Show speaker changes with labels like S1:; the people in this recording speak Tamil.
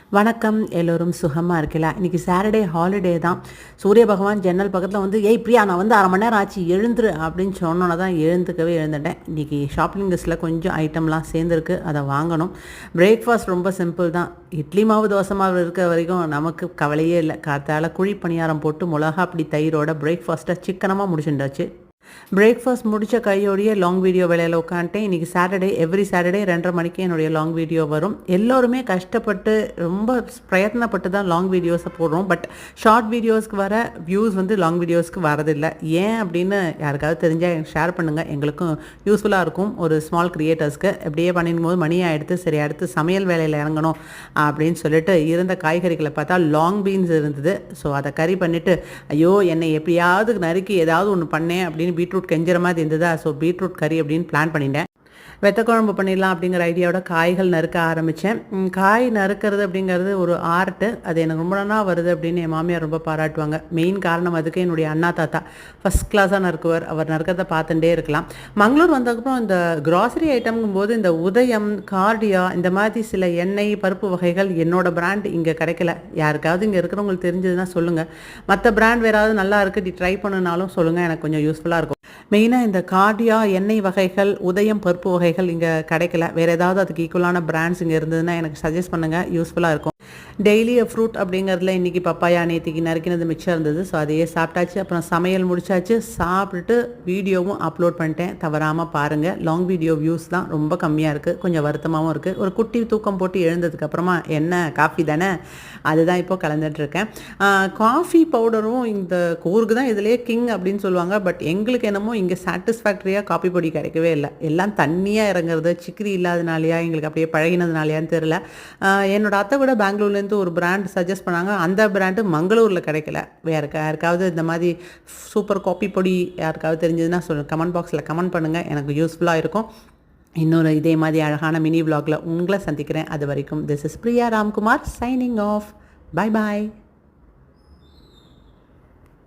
S1: வணக்கம். எல்லோரும் சுகமாக இருக்கல. இன்றைக்கி சாட்டர்டே ஹாலிடே தான். சூரிய பகவான் ஜன்னல் பக்கத்தில் வந்து ஏய் பிரியா நான் வந்து 1/2 மணி நேரம் ஆச்சு எழுந்துரு அப்படின்னு சொன்னோன்னே தான் எழுந்துட்டேன். இன்றைக்கி ஷாப்பிங் லிஸ்ட்டில் கொஞ்சம் ஐட்டம்லாம் சேர்ந்துருக்கு, அதை வாங்கணும். பிரேக்ஃபாஸ்ட் ரொம்ப சிம்பிள் தான். இட்லி மாவு தோசை மாவு இருக்க வரைக்கும் நமக்கு கவலையே இல்லை. காத்தால் குழி பணியாரம் போட்டு மிளகா அப்படி தயிரோட பிரேக்ஃபாஸ்ட்டை சிக்கனமாக முடிச்சுட்டாச்சு. பிரேக்ஃபாஸ்ட் முடித்த கையோடைய லாங் வீடியோ வேலையில் உட்காந்துட்டேன். இன்றைக்கி சாட்டர்டே, எவ்ரி சாட்டர்டே 2:30 மணிக்கு என்னுடைய லாங் வீடியோ வரும். எல்லோருமே கஷ்டப்பட்டு ரொம்ப பிரயத்னப்பட்டு தான் லாங் வீடியோஸை போடுறோம். பட் ஷார்ட் வீடியோஸ்க்கு வர வியூஸ் வந்து லாங் வீடியோஸ்க்கு வரதில்லை. ஏன் அப்படின்னு யாருக்காவது தெரிஞ்சால் ஷேர் பண்ணுங்கள், எங்களுக்கும் யூஸ்ஃபுல்லாக இருக்கும். ஒரு ஸ்மால் க்ரியேட்டர்ஸ்க்கு எப்படியே பண்ணிக்கும் போது மணி ஆகிடுத்து. சரி அடுத்து சமையல் வேலையில் இறங்கணும் அப்படின்னு சொல்லிட்டு இருந்த காய்கறிகளை பார்த்தா லாங் பீன்ஸ் இருந்தது. ஸோ அதை கறி பண்ணிவிட்டு ஐயோ என்னை எப்படியாவது நறுக்கி ஏதாவது ஒன்று பண்ணேன் அப்படின்னு பீட்ரூட் கெஞ்சுற மாதிரி இருந்ததா. ஸோ பீட்ரூட் கறி அப்படின்னு பிளான் பண்ணிட்டேன். வெத்த குழம்பு பண்ணிடலாம் அப்படிங்கிற ஐடியாவோட காய்கள் நறுக்க ஆரம்பித்தேன். காய் நறுக்கிறது அப்படிங்கிறது ஒரு ஆர்ட்டு. அது எனக்கு ரொம்ப நாளாக வருது அப்படின்னு என் மாமியார் ரொம்ப பாராட்டுவாங்க. மெயின் காரணம் அதுக்கு என்னுடைய அண்ணா தாத்தா ஃபஸ்ட் கிளாஸாக நறுக்குவார். அவர் நறுக்கிறத பார்த்துட்டே இருக்கலாம். மங்களூர் வந்ததுக்கப்புறம் இந்த கிராசரி ஐட்டம்ங்கும் போது இந்த உதயம், கார்டியா இந்த மாதிரி சில எண்ணெய் பருப்பு வகைகள் என்னோட பிராண்ட் இங்கே கிடைக்கல. யாருக்காவது இங்கே இருக்கிறவங்களுக்கு தெரிஞ்சதுன்னா சொல்லுங்கள். மற்ற பிராண்ட் வேறாவது நல்லா இருக்குது ட்ரை பண்ணுனாலும் சொல்லுங்கள், எனக்கு கொஞ்சம் யூஸ்ஃபுல்லாக இருக்கும். மெயினாக இந்த கார்டியா எண்ணெய் வகைகள், உதயம் பருப்பு வகைகள் இங்கே கிடைக்கல. வேறு ஏதாவது அதுக்கு ஈக்குவலான பிராண்ட்ஸ் இங்கே இருந்ததுன்னா எனக்கு சஜஸ்ட் பண்ணுங்கள், யூஸ்ஃபுல்லாக இருக்கும். டெய்லி ஃப்ரூட் அப்படிங்கிறதுல இன்றைக்கி பப்பாயா நேற்றுக்கு நறுக்கினது மிச்சம் இருந்தது. ஸோ அதையே சாப்பிட்டாச்சு. அப்புறம் சமையல் முடிச்சாச்சு. சாப்பிட்டுட்டு வீடியோவும் அப்லோட் பண்ணிட்டேன். தவறாமல் பாருங்கள். லாங் வீடியோ வியூஸ் தான் ரொம்ப கம்மியாக இருக்குது. கொஞ்சம் வருத்தமாகவும் இருக்குது. ஒரு குட்டி தூக்கம் போட்டு எழுந்ததுக்கப்புறமா என்ன காஃபி தானே, அதுதான் இப்போது கலந்துட்டுருக்கேன். காஃபி பவுடரும் இந்த கூருக்கு தான் இதிலே கிங் அப்படின்னு சொல்லுவாங்க. பட் எங்களுக்கு என்னமோ இங்கே சாட்டிஸ்ஃபேக்டரியாக காஃபி பொடி கிடைக்கவே இல்லை. எல்லாம் தண்ணியாக இறங்குறது, சிக்கரி இல்லாதனாலையா எங்களுக்கு அப்படியே பழகினதுனாலையான்னு தெரில. என்னோட அத்தை கூட பெங்களூர்லேருந்து ஒரு பிராண்ட் சஜஸ்ட் பண்ணாங்க. அந்த பிராண்டு மங்களூரில் கிடைக்கல. வேறு யாருக்காவது இந்த மாதிரி சூப்பர் காஃபி பொடி யாருக்காவது தெரிஞ்சதுன்னா கமெண்ட் பாக்ஸில் கமெண்ட் பண்ணுங்கள், எனக்கு யூஸ்ஃபுல்லாக இருக்கும். இன்னொரு இதே மாதிரி அழகான மினி விலாகில் உங்களை சந்திக்கிறேன். அது வரைக்கும் this is Priya Ramkumar signing off. Bye bye.